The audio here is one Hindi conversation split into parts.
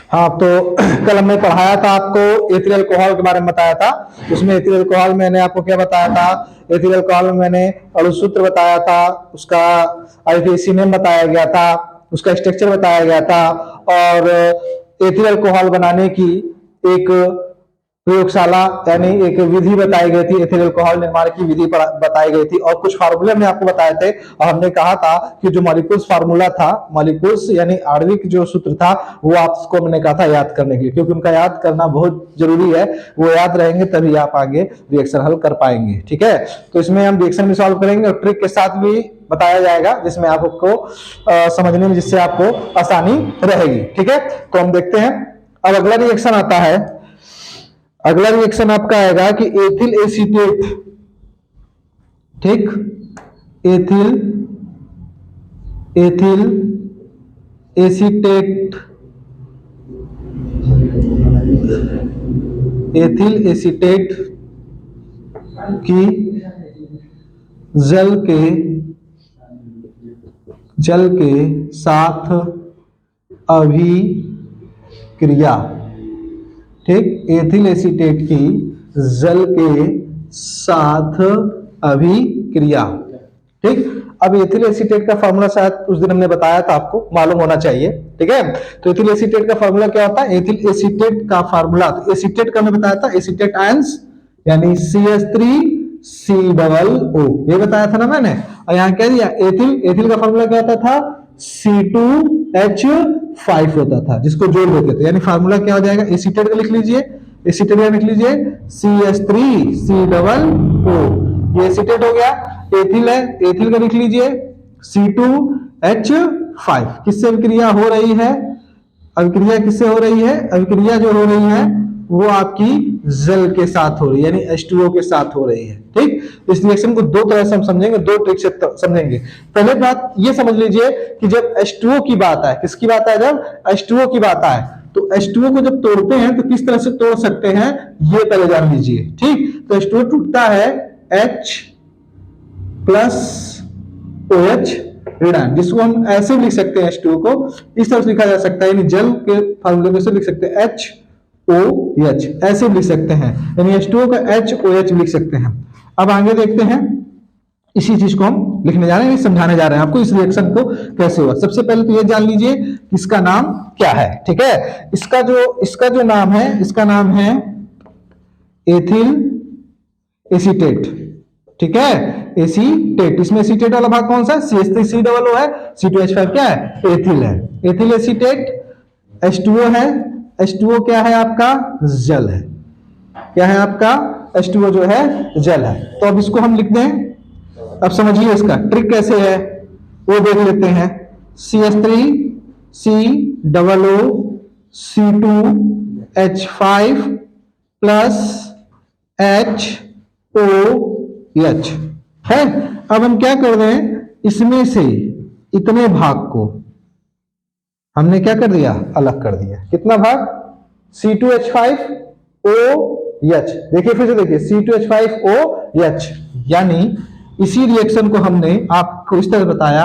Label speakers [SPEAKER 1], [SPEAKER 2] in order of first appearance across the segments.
[SPEAKER 1] हाँ, तो कल हमने पढ़ाया था आपको एथिल अल्कोहल के बारे में बताया था। उसमें एथिल अल्कोहल मैंने आपको क्या बताया था? एथिल अल्कोहल में मैंने अणुसूत्र बताया था, उसका आईपीसी बताया गया था, उसका स्ट्रक्चर बताया गया था, और एथिल अल्कोहल बनाने की एक प्रयोगशाला यानी एक विधि बताई गई थी, एथिल अल्कोहल निर्माण की विधि बताई गई थी, और कुछ फार्मूले हमने आपको बताए थे। और हमने कहा था कि जो मॉलिक्यूल्स फार्मूला था, मॉलिक्यूल्स यानी आणविक जो सूत्र था, वो आपको मैंने कहा था याद करने के लिए, क्योंकि उनका याद करना बहुत जरूरी है। वो याद रहेंगे तभी आप आगे रिएक्शन हल कर पाएंगे। ठीक है, तो इसमें हम रिएक्शन भी सॉल्व करेंगे और ट्रिक के साथ भी बताया जाएगा, जिसमें आपको समझने में, जिससे आपको आसानी रहेगी। ठीक है, तो हम देखते हैं। अब अगला रिएक्शन आता है, अगला रिएक्शन आपका आएगा कि एथिल एसीटेट। ठीक, एथिल एसीटेट, एथिल एसीटेट की जल के साथ अभिक्रिया। ठीक, एथिल एसीटेट की जल के साथ अभिक्रिया। ठीक, अब एथिल एसीटेट का फॉर्मूला शायद उस दिन हमने बताया था, आपको मालूम होना चाहिए। ठीक है, तो एथिल एसीटेट का फॉर्मूला क्या होता है? एथिल एसीटेट का फॉर्मूला, तो एसीटेट का मैं बताया था, एसीटेट आयंस यानी CH3COO, ये बताया था ना मैंने। और यहाँ क्या दिया? एथिल का फॉर्मूला क्या होता था? C2H5 होता था, जिसको जोड़ देते थे। यानी फार्मूला क्या हो जाएगा? एसीटेट का लिख लीजिए, एसीटेट का लिख लीजिए CH3COO, ये एसीटेट हो गया। एथिल है, एथिल का लिख लीजिए C2H5। किससे अभिक्रिया हो रही है? अभिक्रिया किससे हो रही है? अभिक्रिया जो हो रही है वो आपकी जल के साथ हो रही है, यानी H2O के साथ हो रही है। ठीक, इस रिएक्शन को दो तरह से हम समझेंगे, दो ट्रिक से समझेंगे। पहले बात ये समझ लीजिए कि जब H2O की बात है, किसकी बात है? जब H2O की बात है, तो H2O को जब तोड़ते हैं तो किस तरह से तोड़ सकते हैं, ये पहले जान लीजिए। ठीक, तो H2O टूटता है H प्लस OH ऋणांक, जिसको हम ऐसे लिख सकते हैं, H2O को इस तरह से लिखा जा सकता है, यानी जल के फार्मूले से लिख सकते हैं HOH, ऐसे लिख सकते हैं, यानी H2O का HOH लिख सकते हैं। अब आगे देखते हैं, इसी चीज को हम लिखने जा रहे हैं, समझाने जा रहे हैं आपको इस रिएक्शन को कैसे हुआ। सबसे पहले तो ये जान लीजिए कि इसका नाम क्या है। ठीक है, इसका जो नाम है, इसका नाम है एथिल एसीटेट। ठीक है, एसीटेट, इसमें एसीटेट वाला भाग कौन सा है? CH3COO है, C2H5 क्या है? एथिल है। एथिल एसीटेट, H2O है, H2O क्या है आपका? जल है। क्या है आपका? H2O जो है जल है। तो अब इसको हम लिख दें। अब समझिए इसका ट्रिक कैसे है वो देख लेते हैं। CH3COO C2H5 प्लस HOH है। अब हम क्या कर रहे हैं, इसमें से इतने भाग को हमने क्या कर दिया? अलग कर दिया। कितना भाग? C2H5OH। देखिए फिर से देखिए, C2H5OH, यानी इसी रिएक्शन को हमने आपको इस तरह बताया,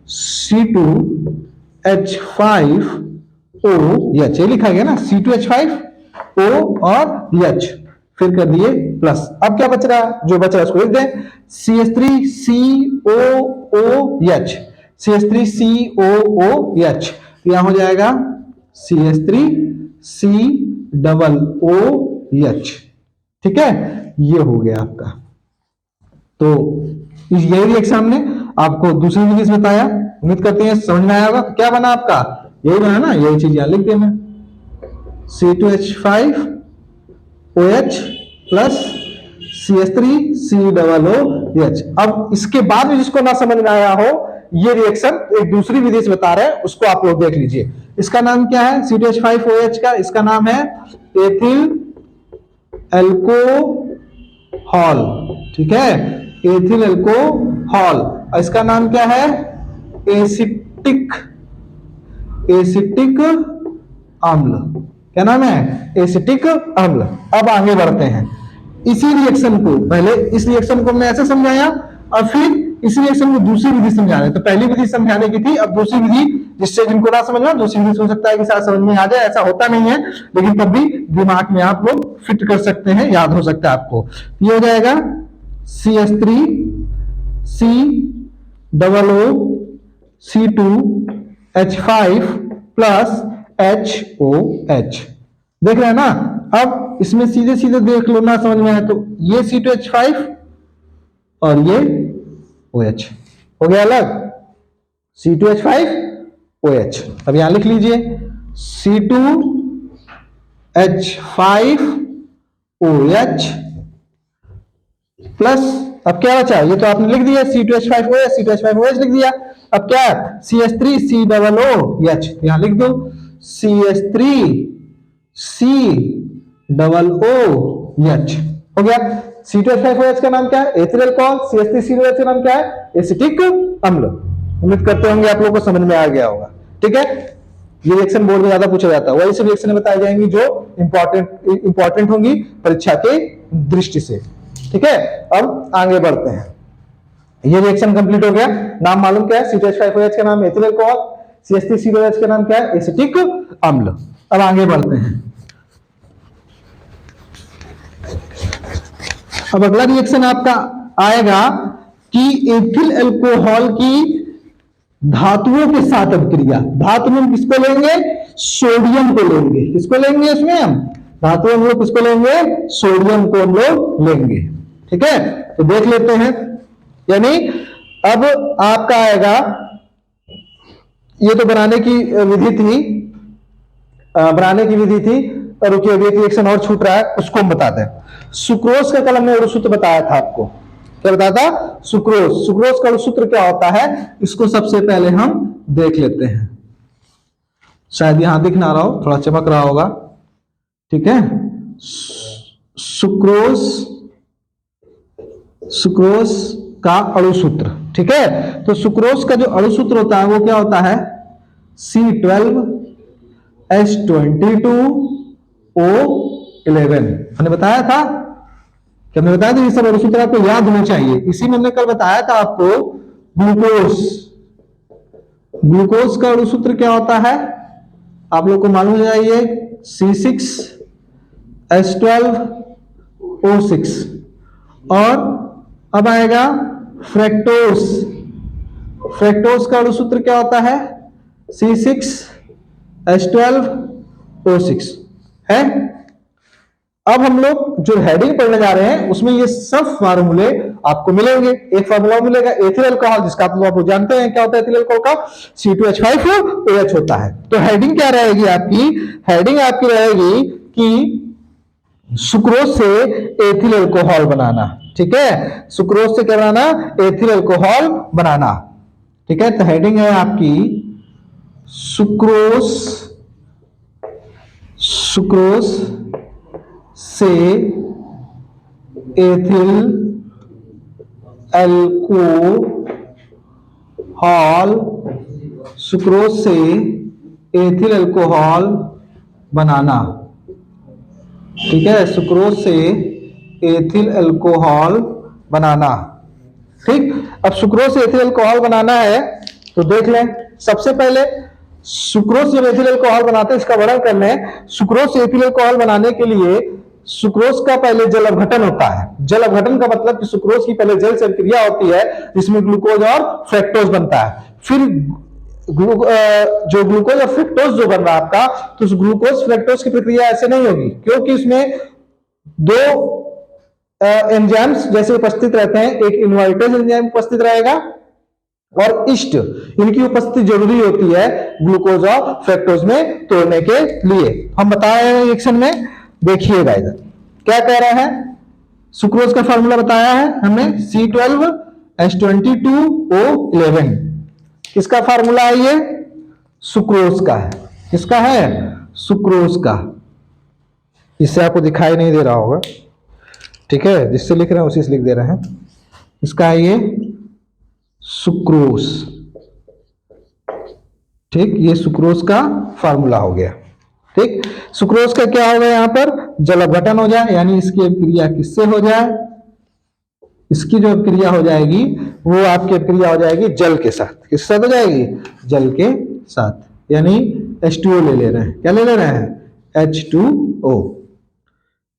[SPEAKER 1] C2H5OH, ये लिखा गया ना, C2H5O और H, फिर कर दिए प्लस। अब क्या बच रहा? जो बच रहा है उसको लिख दें, CH3COOH, CH3COOH, यहां हो जाएगा CH3COOH। ठीक है, ये हो गया आपका। तो यही रिएक्शन हमने आपको दूसरी विधि से बताया, उम्मीद करते हैं समझ में आया होगा। क्या बना आपका? यही बना ना, यही चीज यहां लिख देना, C2H5OH प्लस CH3COOH। अब इसके बाद भी जिसको ना समझ में आया हो, ये रिएक्शन एक दूसरी विधि से बता रहे हैं, उसको आप लोग देख लीजिए। इसका नाम क्या है? C2H5OH का इसका नाम है एथिल एल्कोहल। ठीक है, एथिल एल्कोहल। इसका नाम क्या है? एसिटिक अम्ल। क्या नाम है? एसिटिक अम्ल। अब आगे बढ़ते हैं। इसी रिएक्शन को, पहले इस रिएक्शन को मैं ऐसे समझाया और फिर इसी रिएक्शन को दूसरी विधि समझा रहे हैं। तो पहली विधि समझाने की थी, अब दूसरी विधि, जिससे जिनको ना समझ में, दूसरी विधि हो सकता है कि साथ समझ में आ जाए, ऐसा होता नहीं है, लेकिन तब भी दिमाग में आप लोग फिट कर सकते हैं, याद हो सकता है आपको। ये हो जाएगा CH3 COO H5 plus HOH। देख रहे हैं ना। अब इसमें सीधे सीधे देख लो, ना समझ में आए तो ये C2H5 और ये OH हो गया अलग, C2H5 OH। अब यहां लिख लीजिए C2H5 OH प्लस, अब क्या बचा, ये तो आपने लिख दिया C2H5 OH, C2H5 OH लिख दिया। अब क्या है, CH3 COOH, यहां लिख दो CH3 COOH हो गया। C2H5OH का नाम क्या है, एथिल अल्कोहल। CH3COOH का नाम क्या है, एसिटिक अम्ल। उम्मीद करते होंगे आप लोगों को समझ में आ गया होगा। ठीक है, ये रिएक्शन बोर्ड में ज्यादा पूछा जाता है, वही सब रिएक्शन बताई जाएंगी जो इंपॉर्टेंट होंगी परीक्षा के दृष्टि से। ठीक है, अब आगे बढ़ते हैं। ये रिएक्शन कंप्लीट हो गया। नाम मालूम क्या है, C2H5OH का नाम एथिल अल्कोहल, CH3COOH का नाम क्या है, एसिटिक अम्ल। अब आगे बढ़ते हैं। अब अगला रिएक्शन आपका आएगा कि एथिल अल्कोहल की धातुओं के साथ अभिक्रिया। धातु में किसको लेंगे, सोडियम को लेंगे। किसको लेंगे इसमें हम, धातु में हम लोग किसको लेंगे, सोडियम को हम लोग लेंगे। ठीक है, तो देख लेते हैं। यानी अब आपका आएगा, ये तो बनाने की विधि थी, रुकिए अभी एक रिएक्शन और छूट रहा है, उसको हम बताते हैं। सुक्रोज का कल हमने अणुसूत्र बताया था आपको, क्या बताया था, सुक्रोज का अणुसूत्र क्या होता है, इसको सबसे पहले हम देख लेते हैं। शायद यहां दिख ना रहा हो, थोड़ा चमक रहा होगा। ठीक है, सुक्रोज का अणुसूत्र। ठीक है, तो सुक्रोज का जो अणुसूत्र होता है वो क्या होता है, C12H22O11। हमने बताया था कि हमने बताया था ये सब अणुसूत्र आपको याद होने चाहिए। इसी में हमने कल बताया था आपको ग्लूकोज का अणुसूत्र क्या होता है, आप लोग को मालूम हो जाइए, C6H12O6। और अब आएगा फ्रक्टोज का अणुसूत्र क्या होता है, C6H12O6 है। अब हम लोग जो हेडिंग पढ़ने जा रहे हैं उसमें ये सब फार्मूले आपको मिलेंगे। एक फार्मूला मिलेगा एथिल अल्कोहल, जिसका आप लोग जानते हैं क्या होता है एथिल अल्कोहल का, C2H5OH होता है। तो हेडिंग क्या रहेगी आपकी, हेडिंग आपकी रहेगी कि सुक्रोज से एथिल अल्कोहल बनाना। ठीक है, सुक्रोज से क्या बनाना, एथिल अल्कोहल बनाना। ठीक है, तो हेडिंग है आपकी सुक्रोज से एथिल अल्कोहल, सुक्रोज से एथिल अल्कोहल बनाना। ठीक है, सुक्रोज से एथिल अल्कोहल बनाना। ठीक, अब सुक्रोज से एथिल अल्कोहल बनाना है तो देख लें। सबसे पहले सुक्रोज जब एथिल अल्कोहल बनाते हैं, इसका वर्णन कर लें। सुक्रोज से एथिल अल्कोहल बनाने के लिए सुक्रोज का पहले जल अपघटन होता है। जल अपघटन का मतलब कि सुक्रोज की पहले जल से क्रिया होती है, जिसमें ग्लूकोज और फ्रक्टोज बनता है। फिर जो ग्लूकोज और फ्रक्टोज जो बन रहा है आपका, तो उस ग्लूकोज फ्रक्टोज की प्रक्रिया ऐसे नहीं होगी, क्योंकि उसमें दो एंजाइम्स जैसे उपस्थित रहते हैं। एक इनवर्टेज एंजाइम उपस्थित रहेगा और ईस्ट, इनकी उपस्थिति जरूरी होती है ग्लूकोज और फ्रक्टोज में तोड़ने के लिए। हम बताए हैं रिएक्शन में, देखिएगा इधर क्या कह रहे हैं। सुक्रोज का फार्मूला बताया है हमने, C12H22O11। किसका फार्मूला है ये, सुक्रोज का है। किसका है, सुक्रोज का। इससे आपको दिखाई नहीं दे रहा होगा, ठीक है, जिससे लिख रहे हैं उसी से लिख दे रहे हैं। इसका है ये सुक्रोज। ठीक, ये सुक्रोज का फार्मूला हो गया। ठीक, सुक्रोज का क्या होगा, यहां पर जल अपघटन हो जाए, यानी इसकी क्रिया किससे हो जाए, इसकी जो अभिक्रिया हो जाएगी वो आपकी अभिक्रिया हो जाएगी जल के साथ। किसके साथ हो जाएगी? जल के साथ, यानी H2O ले रहे हैं। क्या ले रहे हैं? H2O।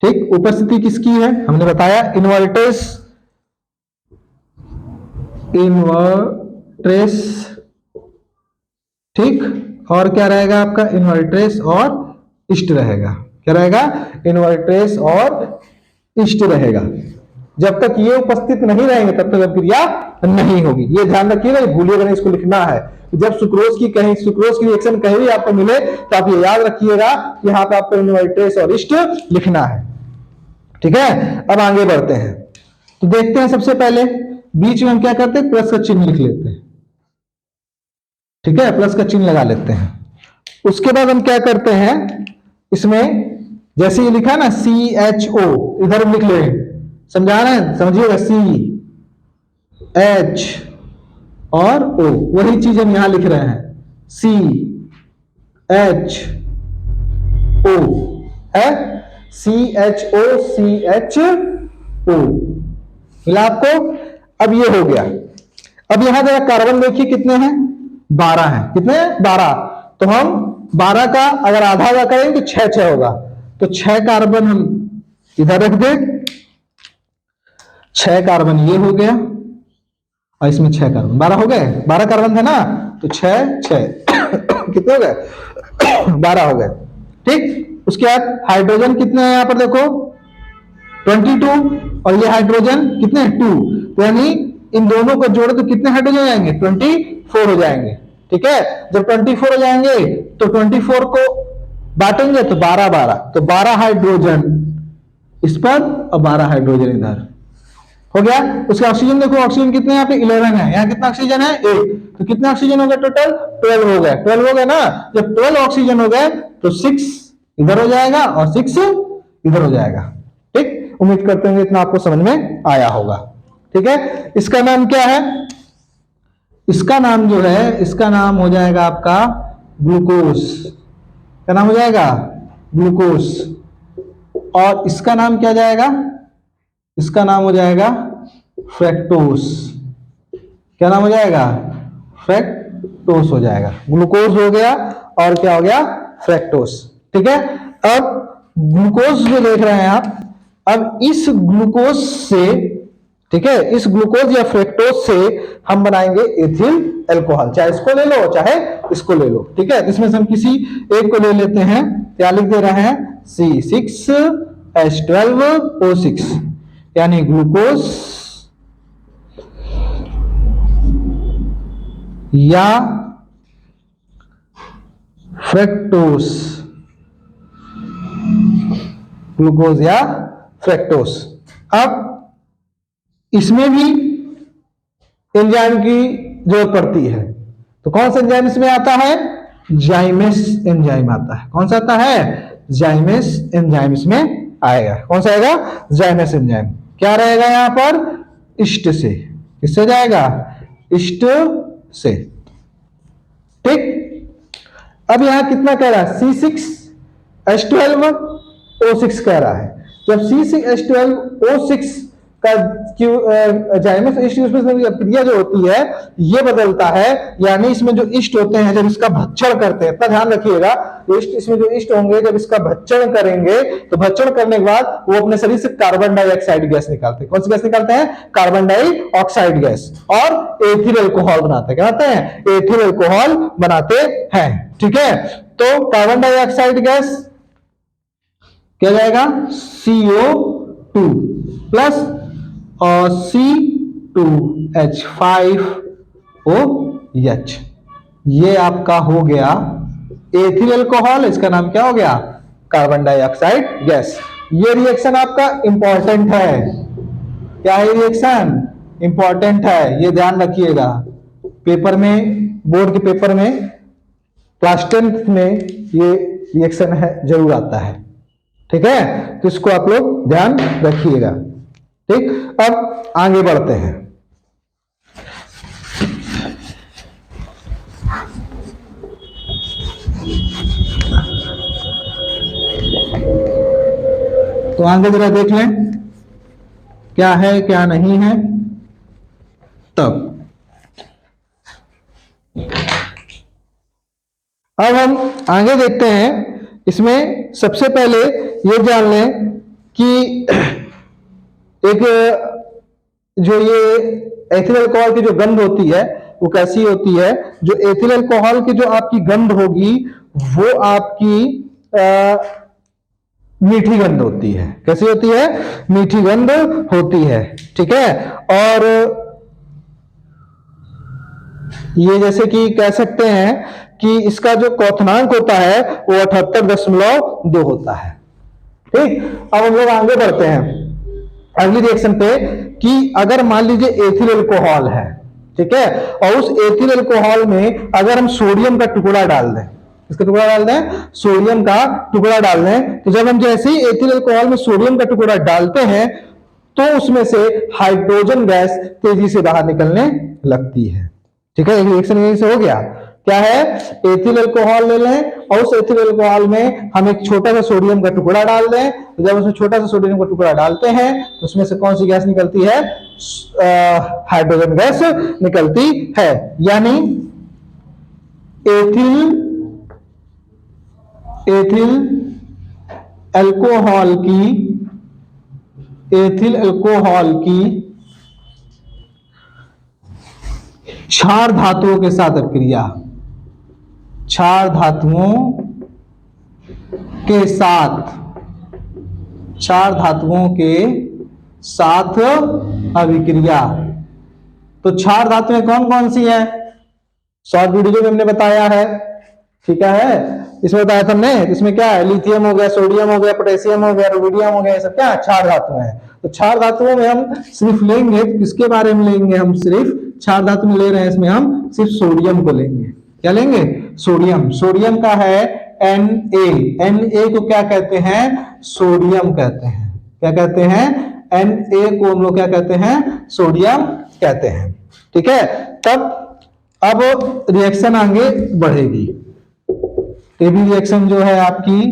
[SPEAKER 1] ठीक, उपस्थिति किसकी है? हमने बताया इन्वर्टेस, ठीक, और क्या रहेगा आपका? इन्वर्ट्रेस और इष्ट रहेगा। क्या रहेगा? इन्वर्ट्रेस और इष्ट रहेगा। जब तक ये उपस्थित नहीं रहेंगे तब तक अभिक्रिया नहीं होगी। ये ध्यान रखिएगा, भूलिएगा नहीं, इसको लिखना है। जब सुक्रोज की रिएक्शन कहीं भी आपको मिले तो आप ये याद रखिएगा कि यहाँ पे आपको इन्वर्ट्रेस और इष्ट लिखना है। ठीक है, अब आगे बढ़ते हैं तो देखते हैं। सबसे पहले बीच में हम क्या करते हैं? प्लस का चिन्ह लिख लेते हैं। ठीक है, प्लस का चिन्ह लगा लेते हैं। उसके बाद हम क्या करते हैं, इसमें जैसे ये लिखा ना CHO, इधर हम लिख ले, समझा रहे हैं? समझिएगा, CH और O, वही चीज हम यहां लिख रहे हैं, CHO है, CHO मिला आपको। अब ये हो गया। अब यहां जरा कार्बन देखिए कितने हैं? 12 हैं। कितने? 12। तो हम 12 का अगर आधा आधा करेंगे तो 6 होगा। तो 6 कार्बन हम इधर रख दें। 6 कार्बन ये हो गया और इसमें 6 कार्बन, 12 हो गए। 12 कार्बन थे ना, तो 6 कितने हो गए? 12 हो गए। ठीक, उसके बाद हाइड्रोजन कितने हैं? यहां पर देखो 22, और ये हाइड्रोजन कितने? 2। तो यानी इन दोनों को जोड़े तो कितने हाइड्रोजन हो जाएंगे? 24 हो जाएंगे। ठीक है, जब 24 हो जाएंगे तो 24 को बांटेंगे तो 12 तो 12 हाइड्रोजन इस पर और 12 हाइड्रोजन इधर हो गया। उसके ऑक्सीजन देखो, ऑक्सीजन कितने? यहाँ पे 11 है। यहाँ कितना ऑक्सीजन है? 1। तो कितने ऑक्सीजन हो गए टोटल? 12 हो गए। 12 हो गए ना। जब 12 ऑक्सीजन हो गए तो 6 इधर हो जाएगा और 6 इधर हो जाएगा। ठीक, उम्मीद करते हैं इतना आपको समझ में आया होगा। ठीक है, इसका नाम क्या है? इसका नाम जो है, इसका नाम हो जाएगा आपका ग्लूकोज। क्या नाम हो जाएगा? ग्लूकोज। और इसका नाम क्या जाएगा? इसका नाम हो जाएगा फ्रैक्टोज। क्या नाम हो जाएगा? फ्रैक्टोज हो जाएगा। ग्लूकोज हो गया और क्या हो गया? फ्रैक्टोज। ठीक है, अब ग्लूकोज जो देख रहे हैं आप, अब इस ग्लूकोज से, ठीक है, इस ग्लूकोज या फ्रैक्टोज से हम बनाएंगे एथिल अल्कोहल। चाहे इसको ले लो चाहे इसको ले लो। ठीक है, इसमें से हम किसी एक को ले लेते हैं। क्या लिख दे रहे हैं? C6H12O6, यानी ग्लूकोज या फ्रैक्टोज। ग्लूकोज या फ्रैक्टोज। अब इसमें भी एंजाइम की जरूरत पड़ती है। तो कौन सा एंजाइम इसमें आता है? जाइमेस एंजाइम आता है। कौन सा आता है? जाइमेस एंजाइम इसमें आएगा। कौन सा आएगा? Zymase enzyme. क्या रहेगा यहां पर? इष्ट से। किससे जाएगा? इष्ट से। ठीक, अब यहां कितना कह रहा है? C6H12O6 कह रहा है। जब C6H12O6 का जाइमेस इष्ट क्रिया जो होती है ये बदलता है, यानी इसमें जो इष्ट होते हैं जब इसका भक्षण करते हैं, इतना ध्यान रखिएगा, इसमें जो इष्ट होंगे जब इसका भक्षण करेंगे तो भक्षण करने के बाद वो अपने शरीर से कार्बन डाइऑक्साइड गैस निकालते हैं। कौन सी गैस निकालते हैं? कार्बन डाइऑक्साइड गैस, और एथिल अल्कोहल बनाते हैं। क्या बनाते हैं? एथिल अल्कोहल बनाते हैं। ठीक है, तो कार्बन डाइऑक्साइड गैस क्या जाएगा? CO2 प्लस और C2H5OH, ये आपका हो गया एथिल अल्कोहल। इसका नाम क्या हो गया? Carbon dioxide gas. ये रिएक्शन आपका इंपॉर्टेंट है। क्या है रिएक्शन? इंपॉर्टेंट है, ये ध्यान रखिएगा। पेपर में, बोर्ड के पेपर में, क्लास 10th में ये रिएक्शन है, जरूर आता है। ठीक है, तो इसको आप लोग ध्यान रखिएगा। ठीक, अब आगे बढ़ते हैं। तो आगे जरा देख लें। क्या है क्या नहीं है तब। अब हम आगे देखते हैं। इसमें सबसे पहले ये जान लें कि एक जो ये एथिल अल्कोहल की जो गंध होती है वो कैसी होती है। जो एथिल अल्कोहल की जो आपकी गंध होगी वो आपकी मीठी गंध होती है। कैसी होती है? मीठी गंध होती है। ठीक है। और ये जैसे कि कह सकते हैं कि इसका जो क्वथनांक होता है वो 78.2 होता है। ठीक। अब हम लोग आगे बढ़ते हैं अगली रिएक्शन पे कि अगर मान लीजिए एथिल अल्कोहल है, ठीक है, और उस एथिल अल्कोहल में अगर हम सोडियम का टुकड़ा डाल दें, इसका टुकड़ा डाल दें, सोडियम का टुकड़ा डाल दें, तो जब हम जैसे ही एथिल अल्कोहल में सोडियम का टुकड़ा डालते हैं तो उसमें से हाइड्रोजन गैस तेजी से बाहर निकलने लगती है। ठीक है, एक रिएक्शन यहीं से हो गया। क्या है? एथिल अल्कोहल ले लें और उस एथिल अल्कोहल में हम एक छोटा सा सोडियम का टुकड़ा डाल दें, तो जब उसमें छोटा सा सोडियम का टुकड़ा डालते हैं तो उसमें से कौन सी गैस निकलती है? हाइड्रोजन गैस निकलती है। यानी एथिल अल्कोहल की क्षार धातुओं के साथ अभिक्रिया, क्षार धातुओं के साथ अभिक्रिया। तो क्षार धातुएं कौन कौन सी हैं? शॉर्ट वीडियो में हमने बताया है। ठीक है, इसमें बताया था हमने। इसमें क्या है? लिथियम हो गया, सोडियम हो गया, पोटेशियम हो गया, रुबिडियम हो गया, ये सब क्या क्षार धातुएं हैं। तो क्षार धातुओं में हम सिर्फ लेंगे, किसके बारे में लेंगे? हम सिर्फ क्षार धातु में ले रहे हैं, इसमें हम सिर्फ सोडियम को लेंगे। क्या लेंगे? सोडियम। सोडियम का है Na को क्या कहते हैं? सोडियम कहते हैं। क्या कहते हैं? Na को हम लोग क्या कहते हैं? सोडियम कहते हैं। ठीक है, तब अब रिएक्शन आगे बढ़ेगी। ये भी रिएक्शन जो है आपकी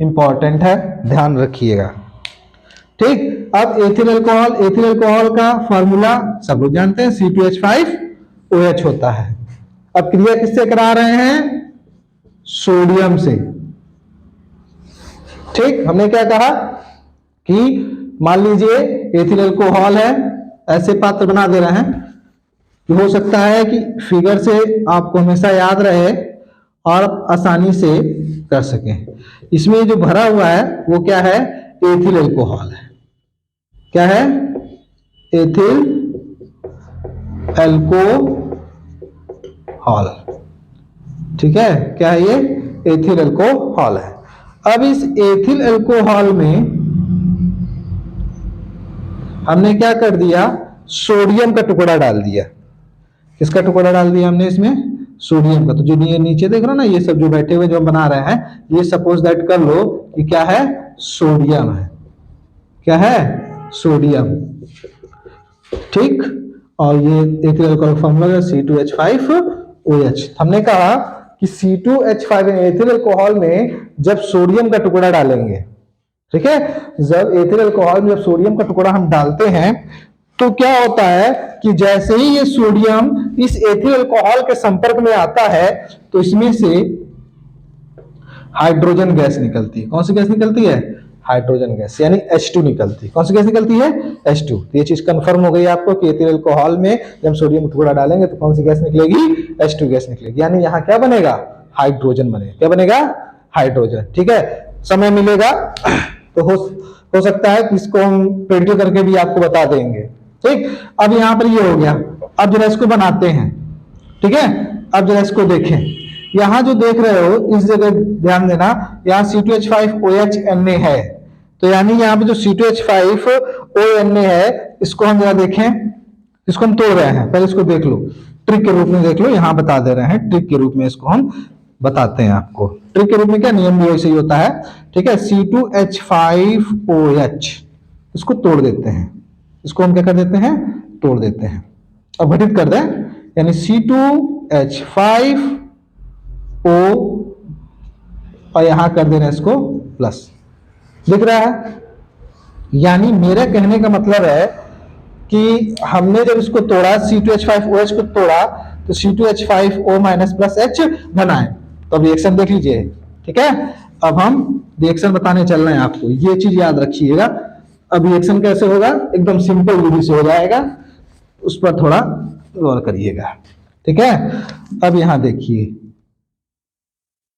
[SPEAKER 1] इंपॉर्टेंट है, ध्यान रखिएगा। ठीक। अब एथिल अल्कोहल का फॉर्मूला सब लोग जानते हैं, C2H5OH होता है। अब क्रिया किससे करा रहे हैं? सोडियम से। ठीक। हमने क्या कहा कि मान लीजिए एथिल अल्कोहल है, ऐसे पात्र बना दे रहे हैं कि हो सकता है कि फिगर से आपको हमेशा याद रहे और आसानी से कर सकें। इसमें जो भरा हुआ है वो क्या है? एथिल अल्कोहल है। क्या है? Ethyl alcohol. ठीक है, क्या है ये? एथिल अल्कोहल है। अब इस एथिल अल्कोहल में हमने क्या कर दिया? सोडियम का टुकड़ा डाल दिया। किसका टुकड़ा डाल दिया हमने इसमें? सोडियम का। तो जो ये नीचे देख रहे हो ना, ये सब जो बैठे हुए जो हम बना रहे हैं, ये सपोज दैट कर लो कि क्या है? सोडियम है। क्या है? सोडियम। ठीक। और ये एथिल अल्कोहल फॉर्मूला C2H5OH। हमने कहा कि C2H5 एथिल अल्कोहल में जब सोडियम का टुकड़ा डालेंगे, ठीक है, जब एथिल अल्कोहल में जब सोडियम का टुकड़ा हम डालते हैं तो क्या होता है कि जैसे ही ये सोडियम इस एथिल अल्कोहल के संपर्क में आता है तो इसमें से हाइड्रोजन गैस निकलती है। कौन सी गैस निकलती है? हाइड्रोजन गैस, यानी H2 निकलती है। कौन सी गैस निकलती है? H2। तो ये चीज कंफर्म हो गई आपको कि एथिल अल्कोहल में जब सोडियम टुकड़ा डालेंगे तो कौन सी गैस निकलेगी? H2 गैस निकलेगी। यानी यहाँ क्या बनेगा? हाइड्रोजन बनेगा। क्या बनेगा? हाइड्रोजन। ठीक है, समय मिलेगा तो हो सकता है कि इसको हम प्रैक्टिकल करके भी आपको बता देंगे। ठीक। अब यहाँ पर ये हो गया। अब जरा इसको बनाते हैं। ठीक है, अब जरा इसको देखें। यहां जो देख रहे हो इस जगह ध्यान देना, यहाँ C2H5OH है। तो यानी यहाँ पे जो C2H5ONA है, इसको हम जरा देखें। इसको हम तोड़ रहे हैं, पहले इसको देख लो, ट्रिक के रूप में देख लो। यहाँ बता दे रहे हैं, ट्रिक के रूप में इसको हम बताते हैं आपको। ट्रिक के रूप में क्या नियम भी वैसे ही होता है। ठीक है, C2H5OH इसको तोड़ देते हैं। इसको हम क्या कर देते हैं? तोड़ देते हैं। अब घटित कर दें, यानी C2H5O और यहां कर देना इसको प्लस। दिख रहा है? यानी मेरा कहने का मतलब है कि हमने जब इसको तोड़ा C2H5OH को तोड़ा तो C2H5O माइनस प्लस H बना है। तो अब रिएक्शन देख लीजिए, ठीक है। अब हम रिएक्शन बताने चल रहे हैं आपको, ये चीज याद रखिएगा। अब रिएक्शन कैसे होगा, एकदम सिंपल विधि से हो जाएगा, उस पर थोड़ा गौर करिएगा, ठीक है। अब यहां देखिए,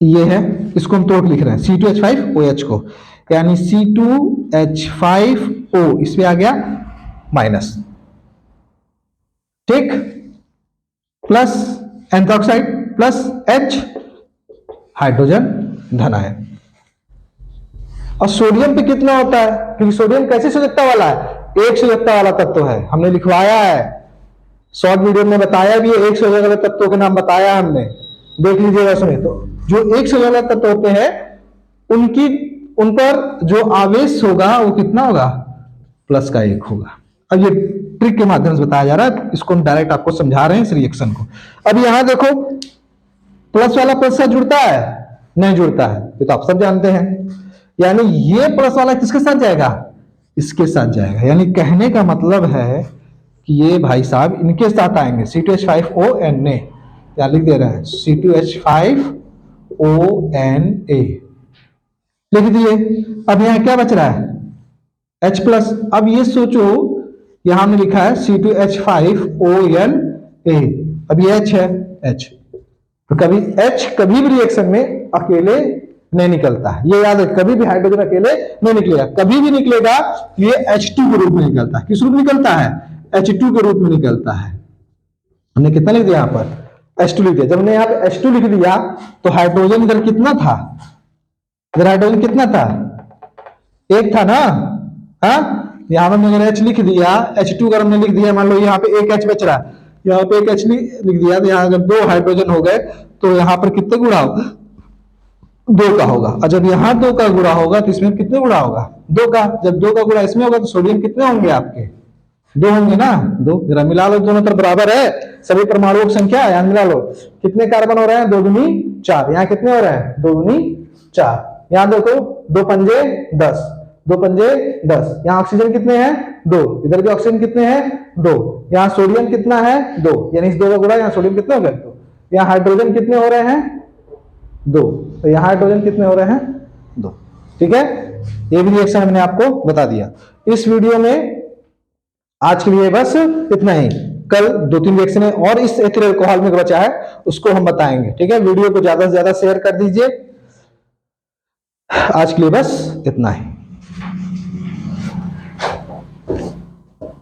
[SPEAKER 1] ये है, इसको हम तोड़ लिख रहे हैं C2H5OH को, यानी C2H5O इस पे आ गया माइनस, ठीक, प्लस एंथोक्साइड प्लस H हाइड्रोजन धन आयन। और सोडियम पे कितना होता है, क्योंकि सोडियम कैसे संयोजकता वाला है, एक संयोजकता वाला तत्व है, हमने लिखवाया है, शॉर्ट वीडियो में बताया भी है, एक संयोजक वाले तत्वों के नाम बताया हमने, देख लीजिएगा उसमें। तो जो एक संयोजक वाले तत्व होते हैं उन पर जो आवेश होगा वो कितना होगा, प्लस का 1 होगा। अब ये ट्रिक के माध्यम से बताया जा रहा है, इसको हम डायरेक्ट आपको समझा रहे हैं इस रिएक्शन को। अब यहां देखो, प्लस वाला प्लस से जुड़ता है, नहीं जुड़ता है, ये तो आप सब जानते हैं। यानी ये प्लस वाला किसके साथ जाएगा, इसके साथ जाएगा। यानी कहने का मतलब है कि ये भाई साहब इनके साथ आएंगे, C2H5ONA, या लिख दे रहे हैं C2H5ONA, लिख दिए। अब यहां क्या बच रहा है, H प्लस। अब ये सोचो, यहां हमने लिखा है C2H5ONA, अब ये H है, H, तो कभी H कभी भी रिएक्शन में अकेले नहीं निकलता है, ये याद है, कभी भी हाइड्रोजन अकेले नहीं निकलेगा, कभी भी निकलेगा ये H2 के रूप में निकलता है। किस रूप में निकलता है, H2 के रूप में निकलता है। हमने कितना लिख दिया यहाँ पर, H2 लिख दिया। जब हमने यहाँ पे H2 लिख दिया तो हाइड्रोजन इधर कितना था, इधर हाइड्रोजन कितना था, 1 था ना, हाँ। यहाँ पर मैंने H लिख दिया, H2 अगर हमने लिख दिया, मान लो यहाँ पे एक H बच रहा है, यहाँ पे एक H लिख दिया, तो यहाँ अगर 2 हाइड्रोजन हो गए तो यहाँ पर कितने गुणा होगा, 2 का होगा। और जब यहाँ 2 का गुणा होगा तो इसमें कितने गुणा होगा, 2 का। जब 2 का गुणा इसमें होगा तो सोडियम कितने होंगे आपके, 2 होंगे ना, 2। जरा मिला लो, दोनों तरफ बराबर है, सभी परमाणुओं की संख्या यहाँ मिला लो, कितने कार्बन हो रहे हैं, 2 दूनी 4, यहाँ कितने हो रहे हैं, 2 दूनी 4। यहाँ देखो 2 पंजे 10, 2 पंजे 10। यहाँ ऑक्सीजन कितने हैं, 2, इधर भी ऑक्सीजन कितने हैं, 2। यहाँ सोडियम कितना है, 2, यानी इस 2 का गुणा यहाँ सोडियम कितने हो गए, 2। यहाँ हाइड्रोजन कितने हो रहे हैं, 2, तो यहाँ हाइड्रोजन कितने हो रहे हैं, 2, ठीक है। ये भी रिएक्शन हमने आपको बता दिया इस वीडियो में। आज के लिए बस इतना ही, कल 2-3 रिएक्शन है और इस एथिल अल्कोहल में बचा है उसको हम बताएंगे, ठीक है। वीडियो को ज्यादा से ज्यादा शेयर कर दीजिए। आज के लिए बस इतना ही।